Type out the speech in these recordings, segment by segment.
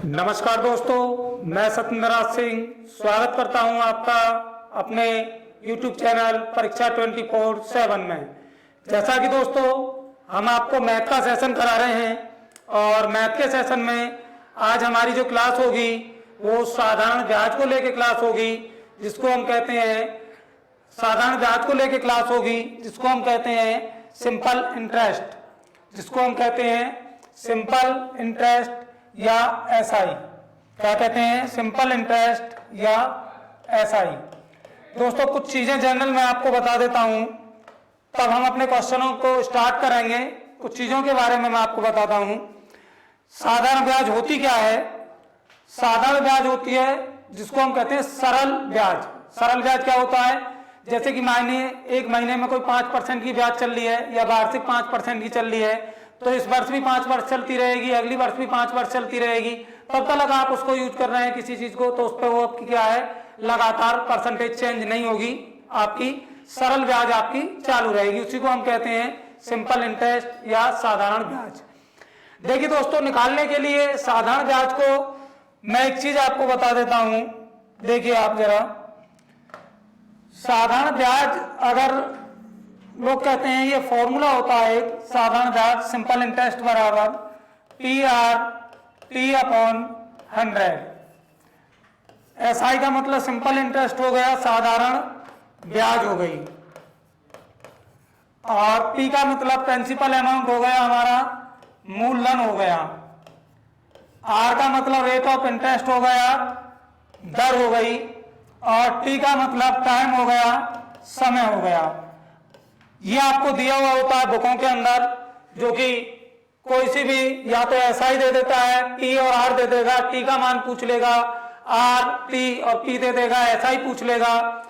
नमस्कार दोस्तों, मैं सत्येंद्रनाथ सिंह स्वागत करता हूं आपका अपने YouTube चैनल परीक्षा 24/7 में। जैसा कि दोस्तों हम आपको मैथ का सेशन करा रहे हैं और मैथ के सेशन में आज हमारी जो क्लास होगी वो साधारण ब्याज को लेके क्लास होगी, जिसको हम कहते हैं साधारण ब्याज को लेके क्लास होगी, जिसको हम कहते हैं सिंपल इंटरेस्ट, जिसको हम कहते हैं सिंपल इंटरेस्ट या एसआई। क्या कहते हैं? सिंपल इंटरेस्ट या एसआई। दोस्तों कुछ चीजें जनरल मैं आपको बता देता हूं, तब हम अपने क्वेश्चनों को स्टार्ट करेंगे। कुछ चीजों के बारे में मैं आपको बताता हूं। साधारण ब्याज होती क्या है? साधारण ब्याज होती है जिसको हम कहते हैं सरल ब्याज। सरल ब्याज क्या होता है? जैसे कि एक महीने में कोई 5% की ब्याज चल रही है या वार्षिक 5% की चल रही है, तो इस वर्ष भी 5 वर्ष चलती रहेगी, अगली वर्ष भी 5 वर्ष चलती रहेगी। तब तक आप उसको यूज कर रहे हैं किसी चीज को, तो उस पर वो आपकी क्या है, लगातार परसेंटेज चेंज नहीं होगी, आपकी सरल ब्याज आपकी चालू रहेगी। उसी को हम कहते हैं सिंपल इंटरेस्ट या साधारण ब्याज। देखिए दोस्तों, निकालने के लिए साधारण ब्याज को मैं एक चीज आपको बता देता हूं। देखिए आप जरा, साधारण ब्याज अगर लोग कहते हैं ये फॉर्मूला होता है साधारण ब्याज सिंपल इंटरेस्ट बराबर PR/T/100। एसआई का मतलब सिंपल इंटरेस्ट हो गया, साधारण ब्याज हो गई, और P का मतलब प्रिंसिपल अमाउंट हो गया, हमारा मूलधन हो गया। R का मतलब रेट ऑफ इंटरेस्ट हो गया, दर हो गई, और T का मतलब टाइम हो गया, समय हो गया। ये आपको दिया हुआ होता है बुकों के अंदर, जो कि कोई सी भी या तो एसआई दे देता है, P और R दे देगा, T का मान पूछ लेगा, R, T और P दे देगा, एसआई पूछ लेगा।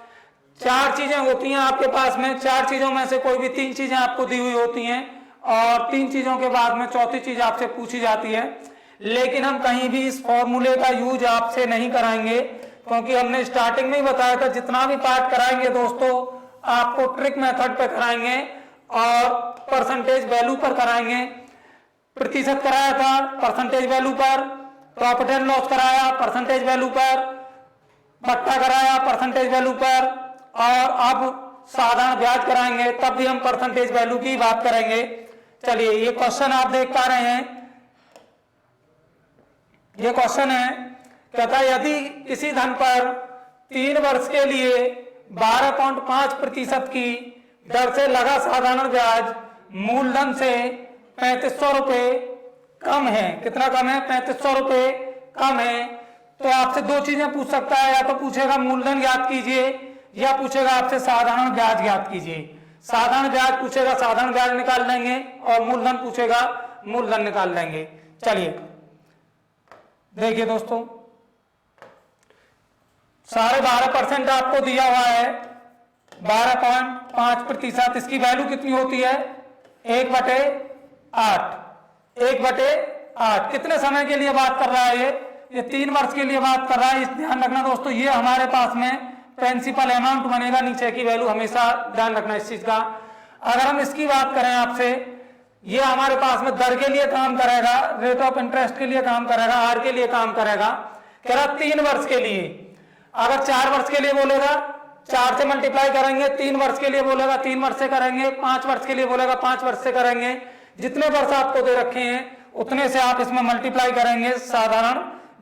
4 चीजें होती हैं आपके पास में, 4 चीजों में से कोई भी 3 चीजें आपको दी हुई होती हैं, और 3 चीजों के बाद में चौथी चीज आपसे पूछी जाती है। लेकिन हम कहीं भी इस फॉर्मूले का यूज आपसे नहीं कराएंगे, क्योंकि हमने स्टार्टिंग में ही बताया था जितना भी पार्ट कराएंगे दोस्तों आपको ट्रिक मेथड पे कराएंगे और परसेंटेज वैल्यू पर कराएंगे। प्रतिशत कराया था परसेंटेज वैल्यू पर, प्रॉफिट एंड लॉस कराया परसेंटेज वैल्यू पर, बट्टा कराया परसेंटेज वैल्यू पर, और अब साधारण ब्याज कराएंगे, तब भी हम परसेंटेज वैल्यू की बात करेंगे। चलिए, ये क्वेश्चन आप देख पा रहे हैं। ये क्वेश्चन है, कहता है यदि किसी धन पर 3 वर्ष के लिए 12.5% की दर से लगा साधारण ब्याज मूलधन से 3500 रुपए कम है। कितना कम है? 3500 रुपए कम है। तो आपसे 2 चीजें पूछ सकता है, या तो पूछेगा मूलधन ज्ञात कीजिए, या पूछेगा आपसे साधारण ब्याज ज्ञात कीजिए। साधारण ब्याज पूछेगा, साधारण ब्याज निकाल लेंगे, और मूलधन पूछेगा, मूलधन निकाल लेंगे। चलिए देखिए दोस्तों, 12.5% आपको दिया हुआ है, 12.5%। इसकी वैल्यू कितनी होती है? 1/8। 1/8 कितने समय के लिए बात कर रहा है? ये 3 वर्ष के लिए बात कर रहा है। इस ध्यान रखना दोस्तों, ये हमारे पास में प्रिंसिपल अमाउंट बनेगा, नीचे की वैल्यू हमेशा ध्यान रखना इस चीज का। अगर हम इसकी बात करें आपसे, ये हमारे पास में दर के लिए काम करेगा, रेट ऑफ इंटरेस्ट के लिए काम करेगा, आर के लिए काम करेगा। कह रहा 3 वर्ष के लिए। अगर 4 वर्ष के लिए बोलेगा 4 से मल्टीप्लाई करेंगे, 3 वर्ष के लिए बोलेगा 3 वर्ष से करेंगे, 5 वर्ष के लिए बोलेगा 5 वर्ष से करेंगे। जितने वर्ष आपको दे रखे हैं उतने से आप इसमें मल्टीप्लाई करेंगे साधारण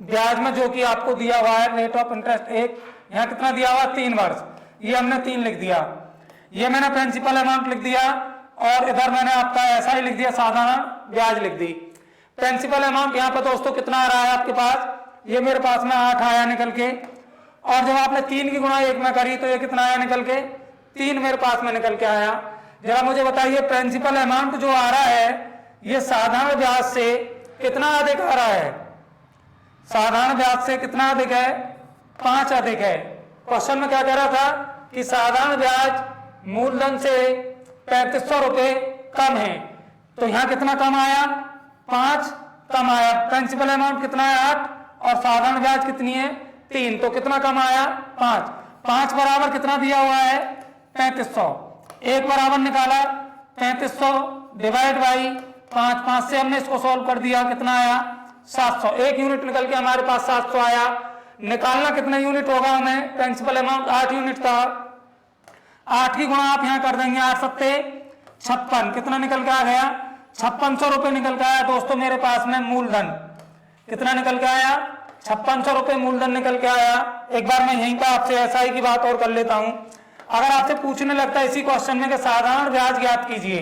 ब्याज में, जो कि आपको दिया हुआ है रेट ऑफ इंटरेस्ट 1। यहाँ कितना दिया हुआ? 3 वर्ष। ये हमने 3 लिख दिया, ये मैंने प्रिंसिपल अमाउंट लिख दिया, और इधर मैंने आपका ऐसा ही लिख दिया, साधारण ब्याज लिख दी। प्रिंसिपल अमाउंट यहाँ पर दोस्तों कितना आ रहा है आपके पास? ये मेरे पास में 8 आया निकल के, और जब आपने 3 की गुणा 1 में करी तो ये कितना आया निकल के? 3 मेरे पास में निकल के आया। जरा मुझे बताइए, प्रिंसिपल अमाउंट जो आ रहा है ये साधारण ब्याज से कितना अधिक आ रहा है? साधारण ब्याज से कितना अधिक है? 5 अधिक है। क्वेश्चन में क्या कह रहा था कि साधारण ब्याज मूलधन से 3500 रुपए कम है, तो यहाँ कितना कम आया? 5 कम आया। प्रिंसिपल अमाउंट कितना है? 8, और साधारण ब्याज कितनी है? 3, तो कितना कम आया? 5। 5 बराबर कितना दिया हुआ है? 3500। 1 बराबर निकाला, 3500 डिवाइड बाई 5 से हमने इसको सॉल्व कर दिया, कितना आया? 700, 1 यूनिट निकल के हमारे पास 700 आया। निकालना कितना यूनिट होगा हमें, प्रिंसिपल अमाउंट 8 यूनिट था, 8 की गुणा आप यहाँ कर देंगे, 8 सत्ते 56, कितना निकल के आ गया, 5600 रुपये निकल के आया दोस्तों मेरे पास में मूलधन। कितना निकल के आया, 5600 रुपये मूलधन निकल के आया। एक बार मैं यहीं पर आपसे एसआई की बात और कर लेता हूं। अगर आपसे पूछने लगता है इसी क्वेश्चन में कि साधारण ब्याज ज्ञात कीजिए,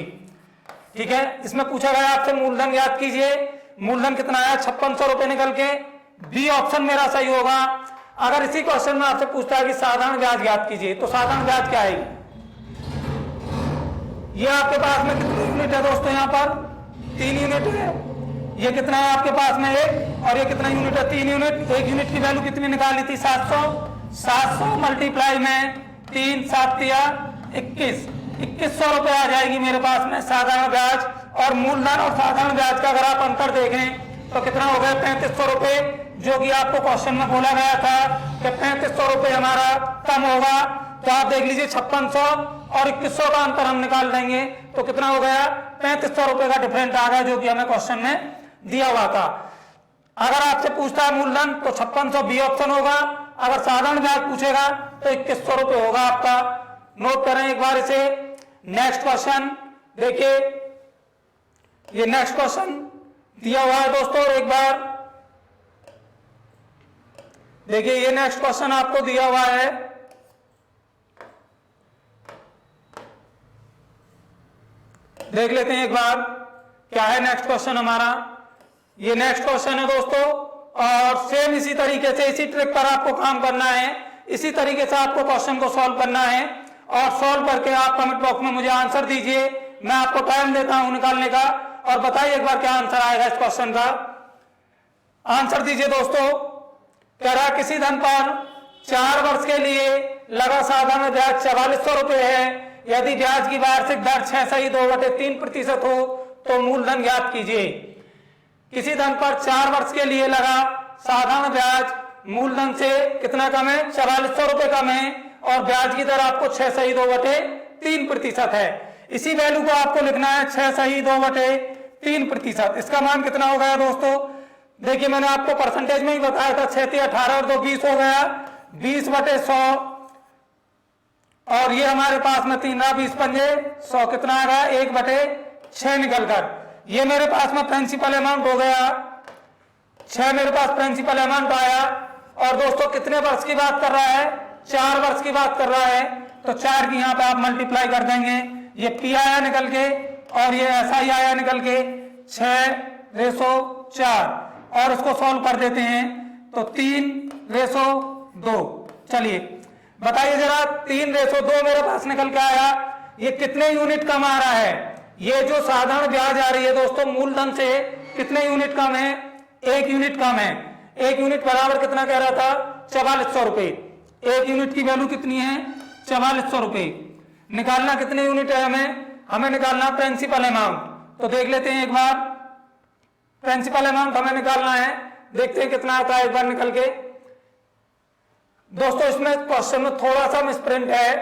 ठीक है, इसमें पूछा गया आपसे मूलधन ज्ञात कीजिए, मूलधन कितना आया 5600 रुपये निकल के, बी ऑप्शन मेरा सही होगा। अगर इसी क्वेश्चन में आपसे पूछता है कि साधारण ब्याज ज्ञात कीजिए, तो साधारण ब्याज क्या आएगी, ये आपके पास में कितने यूनिट है दोस्तों, यहाँ पर 3 यूनिट है, ये कितना है आपके पास में 1, और ये कितना यूनिट है 3 यूनिट। 1 यूनिट की वैल्यू कितनी निकाली थी 700, 700 मल्टीप्लाई में 3 7 या 21, 2100 रुपये आ जाएगी मेरे पास में साधारण ब्याज। और मूलधन और साधारण ब्याज का अगर आप अंतर देखें तो कितना हो गया 3500 रुपये, जो कि आपको क्वेश्चन में बोला गया था कि 3500 रुपये हमारा कम होगा। तो आप देख लीजिए 5600 और 2100 का अंतर हम निकाल देंगे तो कितना हो गया 3500 रुपये का डिफरेंट आ गया, जो कि हमें क्वेश्चन में दिया हुआ था। अगर आपसे पूछता है मूलधन तो 5600 बी ऑप्शन होगा, अगर साधारण ब्याज पूछेगा तो 2100 रुपये होगा आपका। नोट करें एक बार इसे। नेक्स्ट क्वेश्चन देखिए, ये नेक्स्ट क्वेश्चन दिया हुआ है दोस्तों, और एक बार देखिए ये नेक्स्ट क्वेश्चन आपको दिया हुआ है। देख लेते हैं एक बार क्या है नेक्स्ट क्वेश्चन हमारा। ये नेक्स्ट क्वेश्चन है दोस्तों, और सेम इसी तरीके से इसी ट्रिक पर आपको काम करना है, इसी तरीके से आपको क्वेश्चन को सॉल्व करना है, और सॉल्व करके आप कमेंट बॉक्स में मुझे आंसर दीजिए। मैं आपको टाइम देता हूं निकालने का, और बताइए एक बार क्या आंसर आएगा इस क्वेश्चन का। आंसर दीजिए दोस्तों। कह रहा किसी धन पर 4 वर्ष के लिए लगा साधारण ब्याज 4400 रुपये है, यदि ब्याज की वार्षिक दर 6.2/3% हो तो मूलधन ज्ञात कीजिए। किसी धन पर 4 वर्ष के लिए लगा साधारण ब्याज मूलधन से कितना कम है 4400 रुपये कम है, और ब्याज की दर आपको 6.2/3% है। इसी वैल्यू को आपको लिखना है 6.2/3%। इसका मान कितना हो गया दोस्तों, देखिए मैंने आपको परसेंटेज में ही बताया था, 6 × 18 और 2 20 हो गया, 20/100, और ये हमारे पास में 3 20 पंजे 100, कितना आ गया 1/6 निकलकर। ये मेरे पास में प्रिंसिपल अमाउंट हो गया 6, मेरे पास प्रिंसिपल अमाउंट आया। और दोस्तों कितने वर्ष की बात कर रहा है, 4 वर्ष की बात कर रहा है, तो 4 की यहाँ पे आप मल्टीप्लाई कर देंगे, ये पी आया निकल के और ये SI आया निकल के 6/4, और इसको सॉल्व कर देते हैं तो 3/2। चलिए बताइए जरा, 3/2 मेरे पास निकल के आया, ये कितने यूनिट कम आ रहा है। ये जो साधारण ब्याज आ रही है दोस्तों मूलधन से कितने यूनिट कम है, 1 यूनिट कम है। 1 यूनिट बराबर कितना कह रहा था 4400 रुपये। 1 यूनिट की वैल्यू कितनी है 4400 रुपये। निकालना कितने यूनिट है हमें निकालना प्रिंसिपल अमाउंट। तो देख लेते हैं एक बार, प्रिंसिपल अमाउंट हमें निकालना है, देखते हैं कितना आता है एक बार निकल के। दोस्तों इसमें क्वेश्चन में थोड़ा सा मिसप्रिंट है,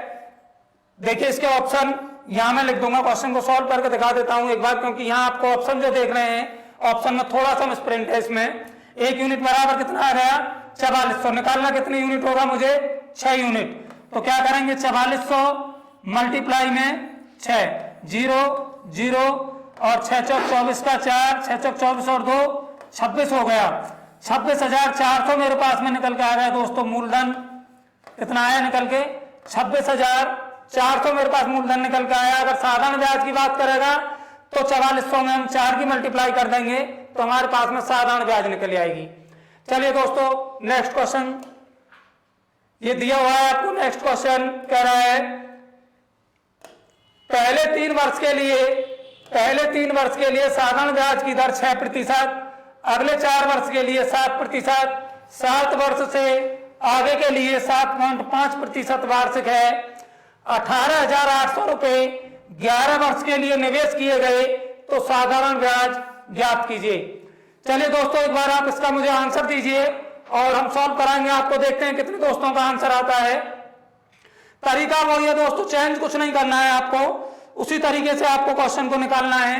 देखिए इसके ऑप्शन यहां मैं लिख दूंगा, क्वेश्चन को सॉल्व करके दिखा देता हूं एक बार, क्योंकि यहां आपको ऑप्शन जो देख रहे हैं ऑप्शन में थोड़ा सा मिसप्रिंट है। इसमें 1 यूनिट बराबर कितना आ गया 4400, निकालना कितने यूनिट होगा मुझे 6 यूनिट। तो क्या करेंगे 4400 मल्टीप्लाई में 6, 0 0 और 6 चौक 24 का 4, 6 चौक 24 और 2 26 हो गया। 26,400 मेरे पास में निकल के आ गया दोस्तों मूलधन। कितना आया निकल के 26,400 मेरे पास मूलधन निकल के आया। अगर साधारण ब्याज की बात करेगा तो 4400 में हम 4 की मल्टीप्लाई कर देंगे तो हमारे पास में साधारण ब्याज निकल आएगी। चलिए दोस्तों नेक्स्ट क्वेश्चन ये दिया हुआ है आपको। नेक्स्ट क्वेश्चन कह रहा है पहले 3 वर्ष के लिए साधारण ब्याज की दर 6%, अगले 4 वर्ष के लिए 7%, 7 वर्ष से आगे के लिए 7.5% वार्षिक है। 18,800 रुपए 11 वर्ष के लिए निवेश किए गए तो साधारण ब्याज ज्ञात कीजिए। चलिए दोस्तों एक बार आप इसका मुझे आंसर दीजिए और हम सॉल्व कराएंगे आपको, देखते हैं कितने दोस्तों का आंसर आता है। तरीका वही है दोस्तों, चेंज कुछ नहीं करना है आपको, उसी तरीके से आपको क्वेश्चन को निकालना है।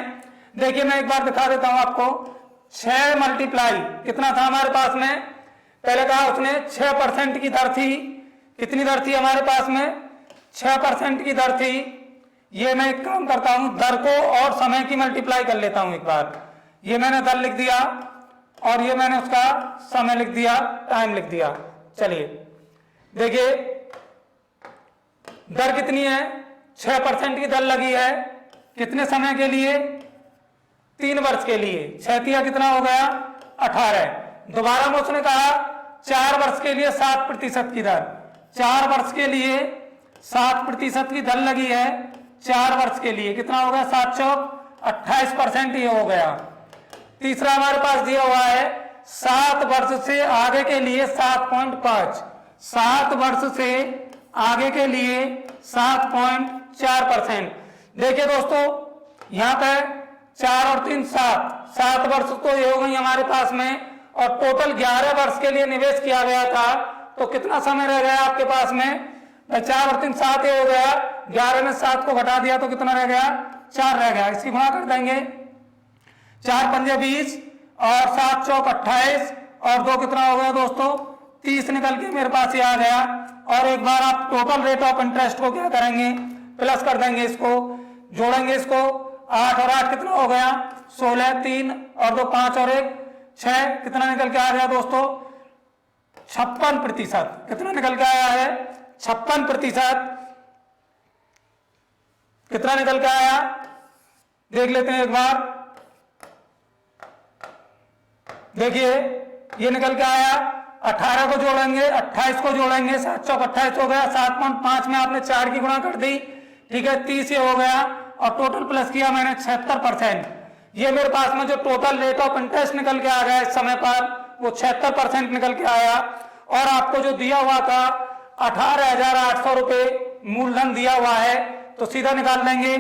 देखिए मैं एक बार दिखा देता हूं आपको। 6 मल्टीप्लाई कितना था हमारे पास में, पहले कहा उसने 6% की दर थी, कितनी दर थी हमारे पास में 6% की दर थी। ये मैं एक काम करता हूं, दर को और समय की मल्टीप्लाई कर लेता हूं एक बार। ये मैंने दर लिख दिया और ये मैंने उसका समय लिख दिया, टाइम लिख दिया। चलिए देखिए दर कितनी है, 6% की दर लगी है, कितने समय के लिए, 3 वर्ष के लिए। 6 तिया कितना हो गया 18। दोबारा में उसने कहा 4 वर्ष के लिए 7% की दर, 4 वर्ष के लिए 7% की दर लगी है। 4 वर्ष के लिए कितना हो गया 7 चौक 28%, ये हो गया। तीसरा हमारे पास दिया हुआ है 7 वर्ष से आगे के लिए 7.5, 7 वर्ष से आगे के लिए 7.4%। देखिए दोस्तों यहाँ पे 4 और 3 7 वर्ष तो ये हो गई हमारे पास में, और टोटल 11 वर्ष के लिए निवेश किया गया था। तो कितना समय रह गया आपके पास में, 4 और 3 7 ये हो गया, 11 में 7 को घटा दिया तो कितना रह गया 4 रह गया। इसकी गुणा कर देंगे, 4 पंजे 20 और 7 चौक 28 और 2 कितना हो गया दोस्तों 30 निकल के मेरे पास ये आ गया। और एक बार आप टोटल रेट ऑफ इंटरेस्ट को क्या करेंगे, प्लस कर देंगे, इसको जोड़ेंगे, इसको 8 और 8 कितना हो गया 16, 3 और 2 5 और 1 6, कितना निकल के आ गया दोस्तों 56%। कितना निकल के आया है 56%। कितना निकल के आया देख लेते हैं एक बार। देखिए ये निकल के आया, 18 को जोड़ेंगे 28 को जोड़ेंगे, 7 चौक 28 हो गया, 7.5 में आपने 4 की गुणा कर दी, ठीक है 30 ये हो गया, और टोटल प्लस किया मैंने 76%। ये मेरे पास में जो टोटल रेट ऑफ इंटरेस्ट निकल के आ गया इस समय पर वो 76% निकल के आया। और आपको जो दिया हुआ था 18,800 रुपये मूलधन दिया हुआ है, तो सीधा निकाल लेंगे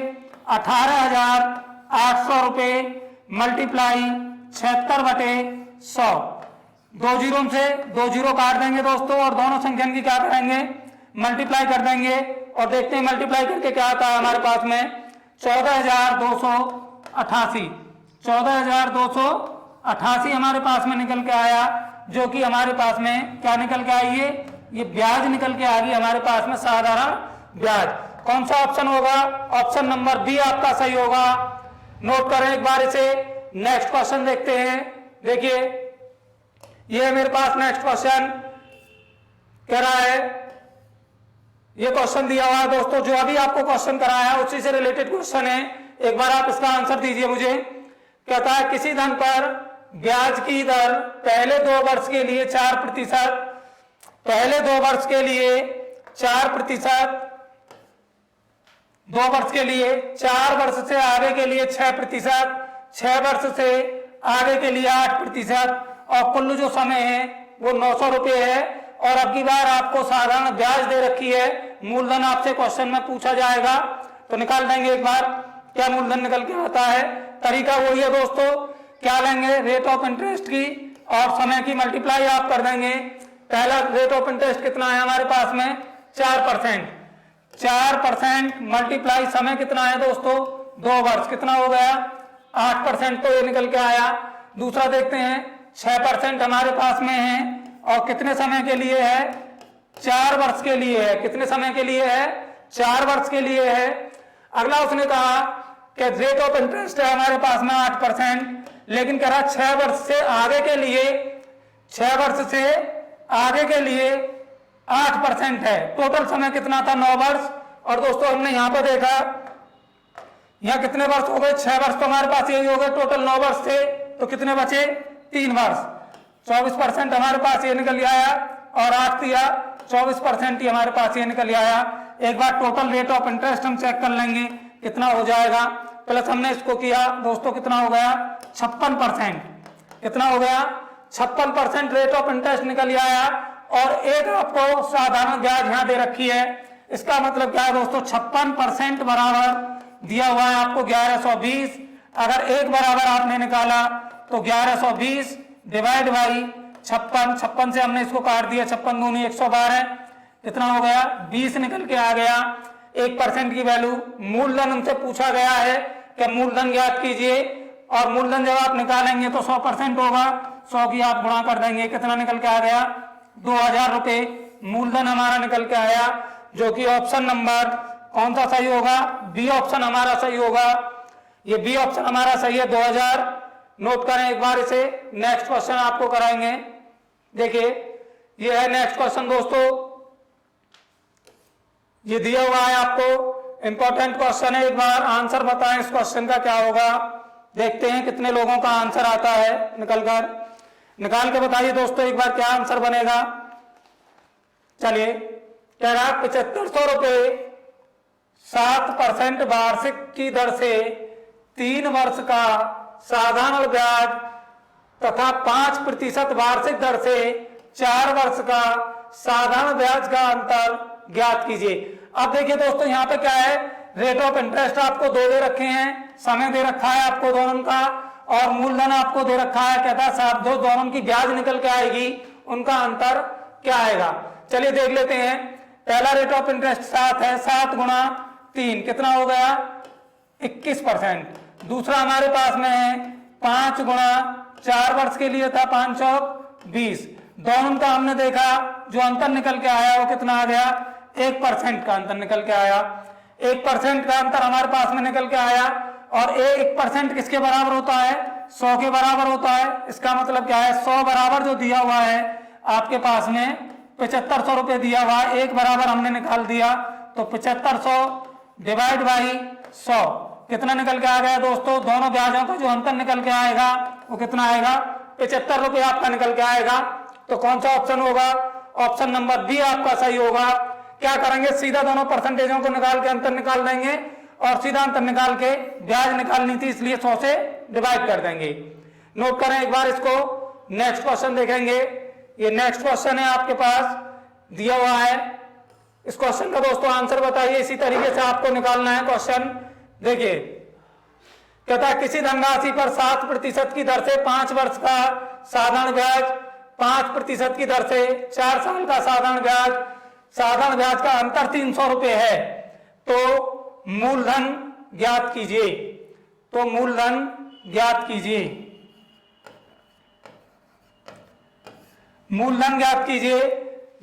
18,800 रुपये मल्टीप्लाई 76/100, 2 जीरो से 2 जीरो काट देंगे दोस्तों, और दोनों संख्या की क्या करेंगे मल्टीप्लाई कर देंगे, और देखते हैं मल्टीप्लाई करके क्या आता है हमारे पास में 14,288, 14,288 हमारे पास में निकल के आया, जो कि हमारे पास में क्या निकल के आई है, ये ब्याज निकल के आ गई हमारे पास में, साधारण ब्याज। कौन सा ऑप्शन होगा, ऑप्शन नंबर बी आपका सही होगा। नोट करें एक बार इसे। नेक्स्ट क्वेश्चन देखते हैं। देखिए ये मेरे पास नेक्स्ट क्वेश्चन कह रहा है, ये क्वेश्चन दिया हुआ है दोस्तों, जो अभी आपको क्वेश्चन कराया है उसी से रिलेटेड क्वेश्चन है। एक बार आप इसका आंसर दीजिए मुझे। कहता है किसी धन पर ब्याज की दर पहले 2 वर्ष के लिए 4%, पहले 2 वर्ष के लिए 4%, 2 वर्ष के लिए, 4 वर्ष से आगे के लिए 6%, 6 वर्ष से आगे के लिए 8%, और कुल जो समय है वो 900 रुपये है। और अब की बार आपको साधारण ब्याज दे रखी है, मूलधन आपसे क्वेश्चन में पूछा जाएगा, तो निकाल देंगे एक बार क्या मूलधन निकल के आता है। तरीका वही है दोस्तों, क्या लेंगे रेट ऑफ इंटरेस्ट की और समय की मल्टीप्लाई आप कर देंगे। पहला रेट ऑफ इंटरेस्ट कितना है हमारे पास में 4%, 4% मल्टीप्लाई समय कितना है दोस्तों 2 वर्ष, कितना हो गया 8%, तो ये निकल के आया। दूसरा देखते हैं 6% हमारे पास में है, और कितने समय के लिए है 4 वर्ष के लिए है, कितने समय के लिए है 4 वर्ष के लिए है। अगला उसने कहा कि रेट ऑफ इंटरेस्ट है हमारे पास में 8%, लेकिन कह रहा 6 वर्ष से आगे के लिए, 6 वर्ष से आगे के लिए 8% है। टोटल समय कितना था 9 वर्ष। और दोस्तों हमने यहाँ पर देखा यहाँ कितने वर्ष हो गए 6 वर्ष, तो हमारे पास यही हो गए, टोटल 9 वर्ष थे, तो कितने बचे 3 वर्ष, 24% हमारे पास ये निकल आया, और 8 दिया 24% ही हमारे पास ये निकल आया। एक बार टोटल रेट ऑफ इंटरेस्ट हम चेक कर लेंगे कितना हो जाएगा, प्लस हमने इसको किया दोस्तों कितना हो गया 56%, कितना हो गया 56% रेट ऑफ इंटरेस्ट निकल आया। और एक आपको साधारण ब्याज यहाँ दे रखी है, इसका मतलब क्या है दोस्तों 56% बराबर दिया हुआ है आपको 1120। अगर एक बराबर आपने निकाला तो 1120 डिवाइड बाई 56 से हमने इसको काट दिया, 56 दूनी 112, कितना हो गया 20 निकल के आ गया। 1% की वैल्यू, मूलधन हमसे पूछा गया है कि मूलधन ज्ञात कीजिए, और मूलधन जब आप निकालेंगे तो 100% होगा, 100 की आप गुणा कर देंगे, कितना निकल के आ गया 2000 रुपए मूलधन हमारा निकल के आया, जो कि ऑप्शन नंबर कौन सा सही होगा, बी ऑप्शन हमारा सही होगा। ये बी ऑप्शन हमारा सही है 2000। नोट करें एक बार इसे। नेक्स्ट क्वेश्चन आपको कराएंगे। देखिए ये है नेक्स्ट क्वेश्चन दोस्तों, ये दिया हुआ है आपको, इंपॉर्टेंट क्वेश्चन है। एक बार आंसर बताएं इस क्वेश्चन का क्या होगा, देखते हैं कितने लोगों का आंसर आता है निकाल के बताइए दोस्तों एक बार क्या आंसर बनेगा। चलिए कह रहा 7500 रुपए 7% वार्षिक की दर से 3 वर्ष का साधारण ब्याज तथा 5% वार्षिक दर से 4 वर्ष का साधारण ब्याज का अंतर ज्ञात कीजिए। अब देखिए दोस्तों यहाँ पे क्या है, रेट ऑफ इंटरेस्ट आपको दो दे रखे हैं, समय दे रखा है आपको दोनों का, और मूलधन आपको दे रखा है। कहता है साहब जो दोनों की ब्याज निकल के आएगी उनका अंतर क्या आएगा। चलिए देख लेते हैं। पहला रेट ऑफ इंटरेस्ट 7 है, 7 गुणा 3 कितना हो गया 21%। दूसरा हमारे पास में है 5 गुणा 4 वर्ष के लिए था 5 और 20। दोनों का हमने देखा जो अंतर निकल के आया वो कितना आ गया 1% का अंतर निकल के आया। 1% का अंतर हमारे पास में निकल के आया, और 1% किसके बराबर होता है 100 के बराबर होता है। इसका मतलब क्या है 100 बराबर जो दिया हुआ है आपके पास में 7500 रुपए दिया हुआ है, 1 बराबर हमने निकाल दिया तो 7500 डिवाइड बाई 100 कितना निकल के आ गया दोस्तों। दोनों ब्याजों का जो अंतर निकल के आएगा वो कितना आएगा 75 रुपए आपका निकल के आएगा। तो कौन सा ऑप्शन होगा, ऑप्शन नंबर बी आपका सही होगा। क्या करेंगे सीधा दोनों परसेंटेजों को निकाल के अंतर निकाल देंगे, और सीधा अंतर निकाल के ब्याज निकालनी थी इसलिए 100 से डिवाइड कर देंगे। नोट करें एक बार इसको। नेक्स्ट क्वेश्चन देखेंगे। ये नेक्स्ट क्वेश्चन है आपके पास दिया हुआ है। इस क्वेश्चन का दोस्तों आंसर बताइए, इसी तरीके से आपको निकालना है क्वेश्चन। देखिए कहता है किसी धनराशि पर 7% की दर से 5 वर्ष का साधारण ब्याज, 5% की दर से 4 साल का साधारण ब्याज का अंतर 300 रुपए है, तो मूलधन ज्ञात कीजिए। तो मूलधन ज्ञात कीजिए, मूलधन ज्ञात कीजिए।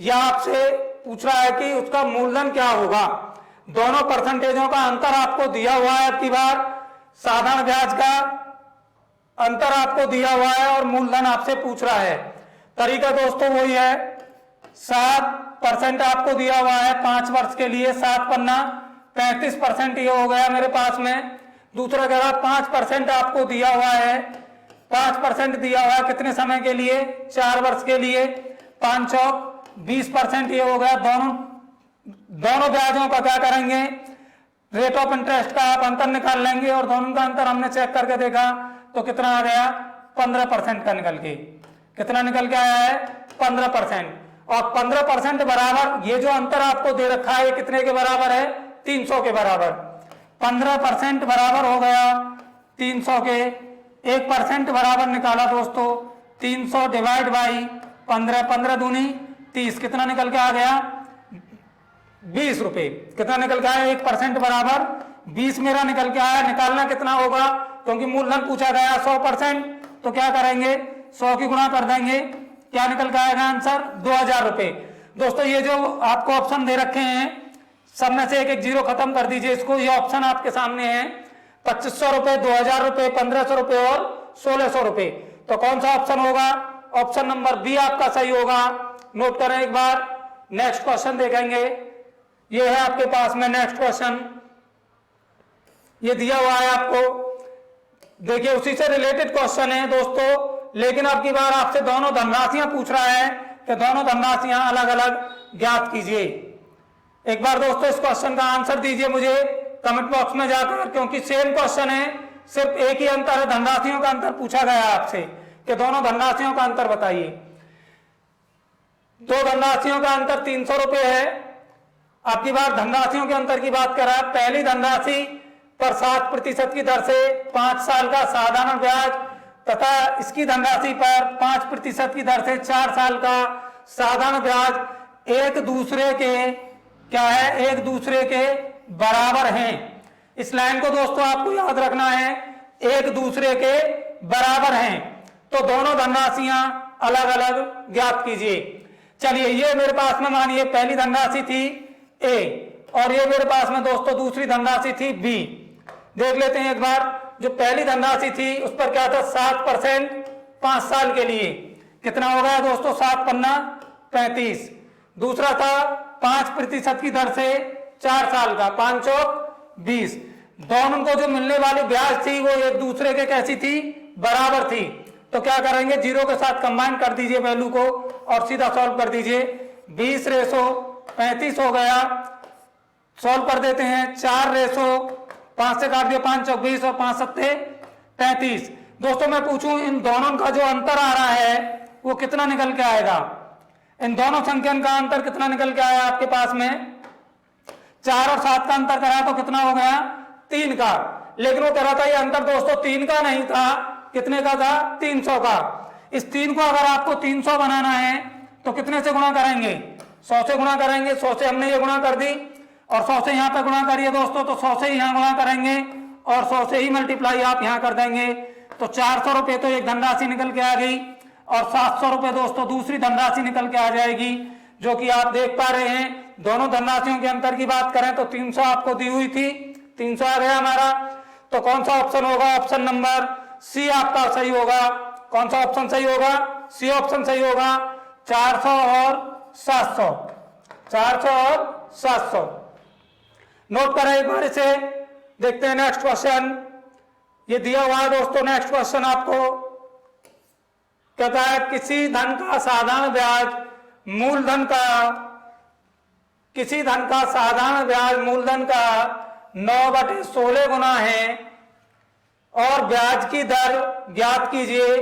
यह आपसे पूछ रहा है कि उसका मूलधन क्या होगा। दोनों परसेंटेजों का अंतर आपको दिया हुआ है, आपकी बार साधारण ब्याज का अंतर आपको दिया हुआ है और मूलधन आपसे पूछ रहा है। तरीका दोस्तों वही है, 7% आपको दिया हुआ है 5 वर्ष के लिए, 7 पन्ना 35% ये हो गया मेरे पास में। दूसरा कह रहा 5% आपको दिया हुआ है, 5% दिया हुआ है कितने समय के लिए 4 वर्ष के लिए, 5 और 20% ये हो गया। दोनों ब्याजों का क्या करेंगे, रेट ऑफ इंटरेस्ट का आप अंतर निकाल लेंगे, और दोनों का अंतर हमने चेक करके देखा तो कितना आ गया 15% का निकल के, कितना निकल के आया है 15%। और 15% बराबर ये जो अंतर आपको दे रखा है कितने के बराबर है 300 के बराबर। 15% बराबर हो गया 300 के, 1% बराबर निकाला दोस्तों 300 डिवाइड बाई 15, 15 दूनी 30 कितना निकल के आ गया 20 रुपए। कितना निकल के आया 1% बराबर 20 मेरा निकल के आया। निकालना कितना होगा, क्योंकि मूलधन पूछा गया 100%, तो क्या करेंगे 100 की गुणा कर देंगे, क्या निकल के आएगा आंसर 2000 रुपए। दोस्तों ये जो आपको ऑप्शन दे रखे हैं सब में से एक एक जीरो खत्म कर दीजिए इसको। ये ऑप्शन आपके सामने है 2500 रुपए, 2000 रुपए, 1500 रुपए और 1600 रुपए। तो कौन सा ऑप्शन होगा, ऑप्शन नंबर बी आपका सही होगा। नोट करें एक बार। नेक्स्ट क्वेश्चन देखेंगे। ये है आपके पास में नेक्स्ट क्वेश्चन, ये दिया हुआ है आपको। देखिए उसी से रिलेटेड क्वेश्चन है दोस्तों, लेकिन अब की बार आपसे दोनों धनराशियां पूछ रहा है कि दोनों धनराशियां अलग अलग ज्ञात कीजिए। एक बार दोस्तों इस क्वेश्चन का आंसर दीजिए मुझे कमेंट बॉक्स में जाकर, क्योंकि सेम क्वेश्चन है, सिर्फ एक ही अंतर है, धनराशियों का अंतर पूछा गया आपसे कि दोनों धनराशियों का अंतर बताइए। दो धनराशियों का अंतर 300 रुपए है। आपकी बार धनराशियों के अंतर की बात कर रहा है। पहली धनराशि पर 7% की दर से 5 साल का साधारण ब्याज तथा इसकी धनराशि पर 5% की दर से 4 साल का साधारण ब्याज एक दूसरे के क्या है, एक दूसरे के बराबर हैं। इस लाइन को दोस्तों आपको याद रखना है एक दूसरे के बराबर हैं, तो दोनों धनराशियां अलग अलग ज्ञात कीजिए। चलिए, ये मेरे पास में मानिए पहली धनराशि थी ए और ये मेरे पास में दोस्तों दूसरी धनराशि थी बी। देख लेते हैं एक बार। जो पहली धनराशि थी उस पर क्या था, 7% 5 साल के लिए, कितना हो गया दोस्तों, 7 पन्ना 35। दूसरा था 5% की दर से 4 साल का, 5 चौक 20। दोनों को जो मिलने वाली ब्याज थी वो एक दूसरे के कैसी थी, बराबर थी। तो क्या करेंगे, 0 के साथ कंबाइन कर दीजिए वैल्यू को और सीधा सॉल्व कर दीजिए। 20/35 हो गया, सॉल्व कर देते हैं। 4/5 से काट दिया, 5 चौक 20 और 5 सत्ते 35। दोस्तों मैं पूछूं, इन दोनों का जो अंतर आ रहा है वो कितना निकल के आएगा? इन दोनों संख्यान का अंतर कितना निकल के आया आपके पास में? 4 और 7 का अंतर करा तो कितना हो गया, 3 का। लेकिन वो कह रहा था ये अंतर दोस्तों 3 का नहीं था, कितने का था, 300 का। इस 3 को अगर आपको 300 बनाना है तो कितने से गुणा करेंगे, 100 से गुणा करेंगे। 100 से हमने ये गुणा कर दी और 100 से यहाँ पे गुणा करिए दोस्तों, तो 100 से ही यहाँ गुणा करेंगे और 100 से ही मल्टीप्लाई आप यहाँ कर देंगे। तो 400 रुपये तो एक धनराशि निकल के आ गई और 700 रुपये दोस्तों दूसरी धनराशि निकल के आ जाएगी, जो कि आप देख पा रहे हैं। दोनों धनराशियों के अंतर की बात करें तो 300 आपको दी हुई थी, 300 आ गया हमारा। तो कौन सा ऑप्शन होगा, ऑप्शन नंबर सी आपका सही होगा। कौन सा ऑप्शन सही होगा, सी ऑप्शन सही होगा। 400 और 700, 400 और 700 नोट करें एक बार इसे। देखते हैं नेक्स्ट क्वेश्चन, ये दिया हुआ है दोस्तों। नेक्स्ट क्वेश्चन आपको कहता है किसी धन का साधारण ब्याज मूलधन का, किसी धन का साधारण ब्याज मूलधन का 9/16 गुना है और ब्याज की दर ज्ञात कीजिए।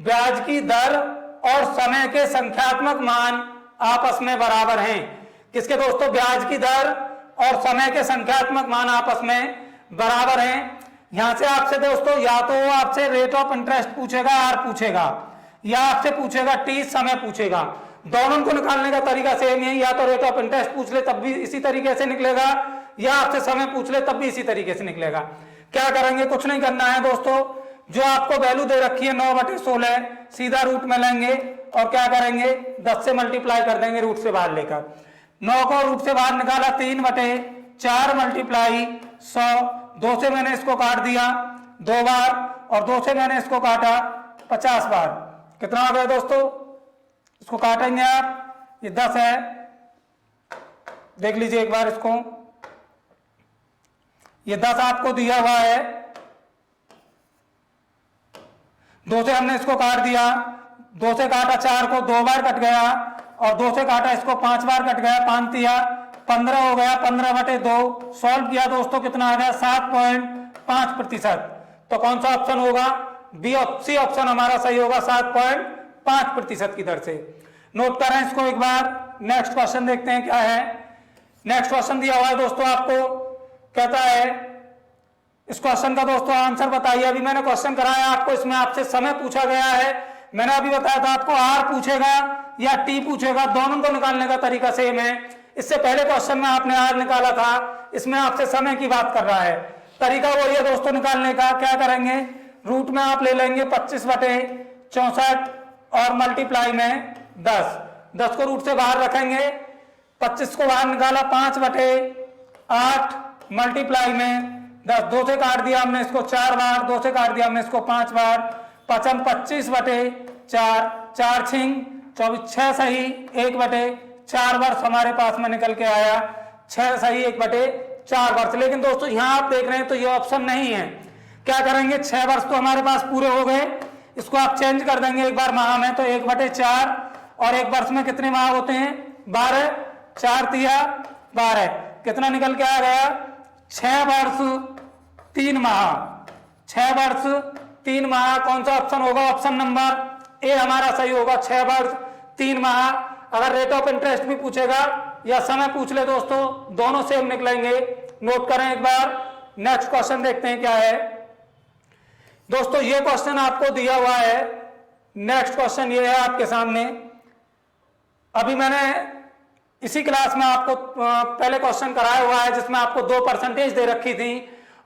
ब्याज की दर और समय के संख्यात्मक मान आपस में बराबर हैं। किसके दोस्तों, ब्याज की दर और समय के संख्यात्मक मान आपस में बराबर हैं। यहां से आपसे दोस्तों या तो आपसे रेट ऑफ इंटरेस्ट पूछेगा, आर पूछेगा, या आपसे पूछेगा टी, समय पूछेगा। दोनों को निकालने का तरीका सेम है, या तो रेट ऑफ इंटरेस्ट पूछ ले तब भी इसी तरीके से निकलेगा, या आपसे समय पूछ ले तब भी इसी तरीके से निकलेगा। क्या करेंगे, कुछ नहीं करना है दोस्तों। जो आपको वैल्यू दे रखी है 9/16, सीधा रूट में लेंगे और क्या करेंगे, 10 से मल्टीप्लाई कर देंगे रूट से बाहर लेकर। 9 को रूट से बाहर निकाला, 3/4 मल्टीप्लाई 100। 2 से मैंने इसको काट दिया 2 बार और 2 से मैंने इसको काटा 50 बार। कितना हो गया दोस्तों, इसको काटेंगे आप, ये 10 है। देख लीजिए एक बार इसको, ये 10 आपको दिया हुआ है। 2 से हमने इसको काट दिया, 2 से काटा 4 को 2 बार कट गया और 2 से काटा इसको 5 बार कट गया, 5 दिया 15 हो गया। 15/2 सॉल्व किया दोस्तों, कितना आ गया, 7.5%। तो कौन सा ऑप्शन होगा, बी, सी ऑप्शन हमारा सही होगा, 7.5% की दर से। नोट करें इसको एक बार। नेक्स्ट क्वेश्चन देखते हैं क्या है। नेक्स्ट क्वेश्चन दिया हुआ है दोस्तों आपको, कहता है इस क्वेश्चन का दोस्तों आंसर बताइए। अभी मैंने क्वेश्चन कराया आपको, इसमें आपसे समय पूछा गया है। मैंने अभी बताया था आपको आर पूछेगा या टी पूछेगा, दोनों को निकालने का तरीका सेम है। इससे पहले क्वेश्चन में आपने आर निकाला था, इसमें आपसे समय की बात कर रहा है। तरीका वही है दोस्तों निकालने का। क्या करेंगे, रूट में आप ले लेंगे 25/64 और मल्टीप्लाई में 10। 10 को रूट से बाहर रखेंगे, 25 को बाहर निकाला, 5/8 मल्टीप्लाई में 10। 2 से काट दिया हमने इसको 4 बार, 2 से काट दिया हमने इसको 5 बार। 25/4, 4 छिंग 24, 6 सही 1/4 वर्ष हमारे पास में निकल के आया। 6 सही 1/4 वर्ष। लेकिन दोस्तों यहाँ आप देख रहे हैं तो ये ऑप्शन नहीं है। क्या करेंगे, 6 वर्ष तो हमारे पास पूरे हो गए, इसको आप चेंज कर देंगे एक बार माह में, तो 1/4 और एक वर्ष में कितने माह होते हैं, 12। 4 तिया 12, कितना निकल के आ गया, 6 वर्ष 3 माह। 6 वर्ष 3 माह कौन सा ऑप्शन होगा, ऑप्शन नंबर ए हमारा सही होगा, 6 वर्ष 3 माह। अगर रेट ऑफ इंटरेस्ट भी पूछेगा या समय पूछ ले दोस्तों, दोनों सेम निकलेंगे। नोट करें एक बार। नेक्स्ट क्वेश्चन देखते हैं क्या है दोस्तों। ये क्वेश्चन आपको दिया हुआ है। नेक्स्ट क्वेश्चन ये है आपके सामने। अभी मैंने इसी क्लास में आपको पहले क्वेश्चन कराया हुआ है जिसमें आपको 2% दे रखी थी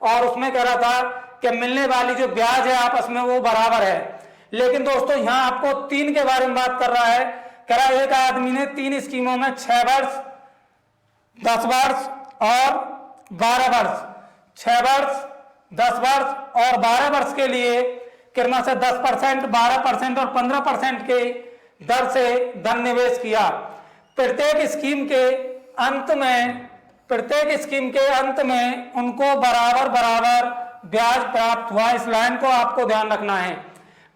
और उसमें कह रहा था कि मिलने वाली जो ब्याज है आपस में वो बराबर है। लेकिन दोस्तों यहाँ आपको 3 के बारे में बात कर रहा है। कह रहा है एक आदमी ने 3 स्कीमों में 6 वर्ष, 10 वर्ष और 12 वर्ष, 6 वर्ष, 10 वर्ष और 12 वर्ष के लिए क्रमशः 10%, 12% और 15% के दर से धन निवेश किया। प्रत्येक स्कीम के अंत में उनको बराबर बराबर ब्याज प्राप्त हुआ। इस लाइन को आपको ध्यान रखना है।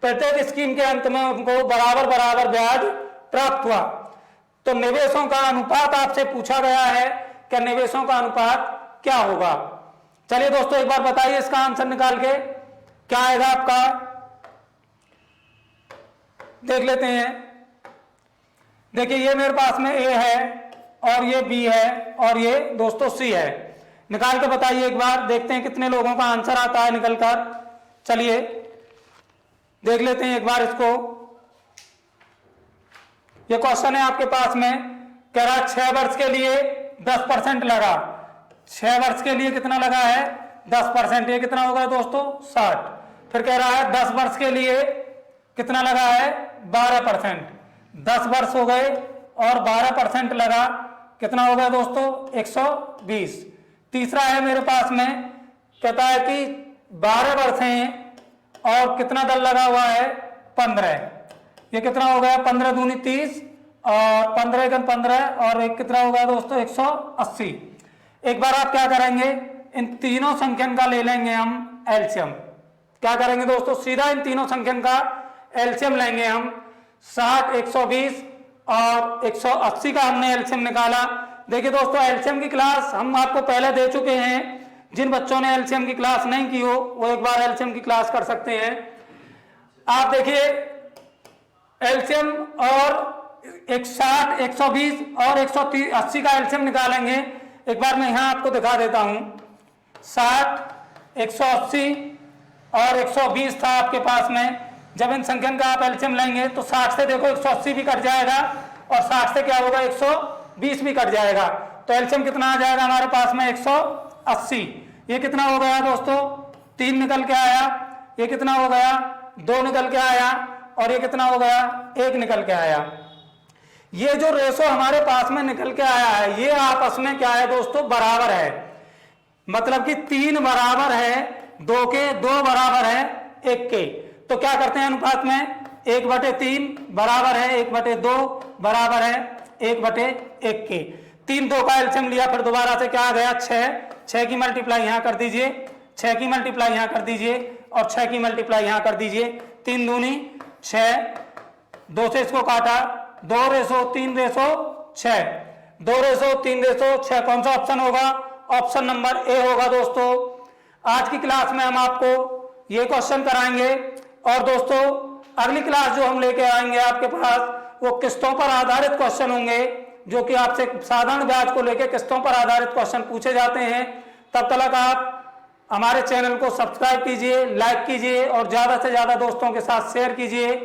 प्रत्येक स्कीम के अंत में उनको बराबर बराबर ब्याज प्राप्त हुआ। तो निवेशों का अनुपात आपसे पूछा गया है कि निवेशों का अनुपात क्या होगा। चलिए दोस्तों एक बार बताइए इसका आंसर निकाल के क्या आएगा आपका, देख लेते हैं। देखिए ये मेरे पास में ए है और ये बी है और ये दोस्तों सी है। निकाल के बताइए एक बार, देखते हैं कितने लोगों का आंसर आता है निकल कर। चलिए देख लेते हैं एक बार इसको। ये क्वेश्चन है आपके पास में, कह रहा 6 वर्ष के लिए 10% लगा। 6 वर्ष के लिए कितना लगा है 10%, ये कितना होगा दोस्तों 60। फिर कह रहा है 10 वर्ष के लिए कितना लगा है 12%, 10 वर्ष हो गए और 12% लगा, कितना हो गया दोस्तों 120। तीसरा है मेरे पास में, कहता है कि 12 वर्ष हैं और कितना दर लगा हुआ है 15, ये कितना हो गया 15 दूनी 30 और 15 एकम 15 और एक कितना होगा दोस्तों 180। एक बार आप क्या करेंगे, इन तीनों संख्यन का ले लेंगे हम एलसीएम। क्या करेंगे दोस्तों, सीधा इन तीनों संख्यन का एलसीएम लेंगे हम। 60, 120 और 180 का हमने एलसीएम निकाला। देखिए दोस्तों एलसीएम की क्लास हम आपको पहले दे चुके हैं। जिन बच्चों ने एलसीएम की क्लास नहीं की हो वो एक बार एलसीएम की क्लास कर सकते हैं। आप देखिए एलसीएम और 60, 120 और 180 का एलसीएम निकालेंगे। एक बार मैं यहाँ आपको दिखा देता हूँ। 60, 180 और 120 था आपके पास में। जब इन संख्यन का आप एलसीएम लेंगे तो 60 से देखो 180 भी कट जाएगा और 60 से क्या होगा 120 भी कट जाएगा। तो एलसीएम कितना आ जाएगा हमारे पास में 180। ये कितना हो गया दोस्तों 3 निकल के आया, ये कितना हो गया 2 निकल के आया और ये कितना हो गया 1 निकल के आया। ये जो रेशो हमारे पास में निकल के आया है ये आपस में क्या है दोस्तों बराबर है। मतलब कि 3 बराबर है 2 के, 2 बराबर है 1 के। तो क्या करते हैं अनुपात में 1/3 बराबर है 1/2 बराबर है 1/1 के। 3 2 का एलसीएम लिया, फिर दोबारा से क्या आ गया 6 की मल्टीप्लाई यहाँ कर दीजिए, 6 की मल्टीप्लाई यहाँ कर दीजिए और 6 की मल्टीप्लाई यहाँ कर दीजिए। 3 दूनी 6, 2 से इसको काटा 2:3:6, 2:3:6 कौन सा ऑप्शन होगा, ऑप्शन नंबर ए होगा दोस्तों। आज की क्लास में हम आपको ये क्वेश्चन कराएंगे और दोस्तों अगली क्लास जो हम लेके आएंगे आपके पास वो किस्तों पर आधारित क्वेश्चन होंगे, जो कि आपसे साधारण ब्याज को लेके किस्तों पर आधारित क्वेश्चन पूछे जाते हैं। तब तक आप हमारे चैनल को सब्सक्राइब कीजिए, लाइक कीजिए और ज्यादा से ज्यादा दोस्तों के साथ शेयर कीजिए।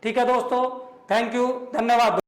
ठीक है दोस्तों, थैंक यू, धन्यवाद।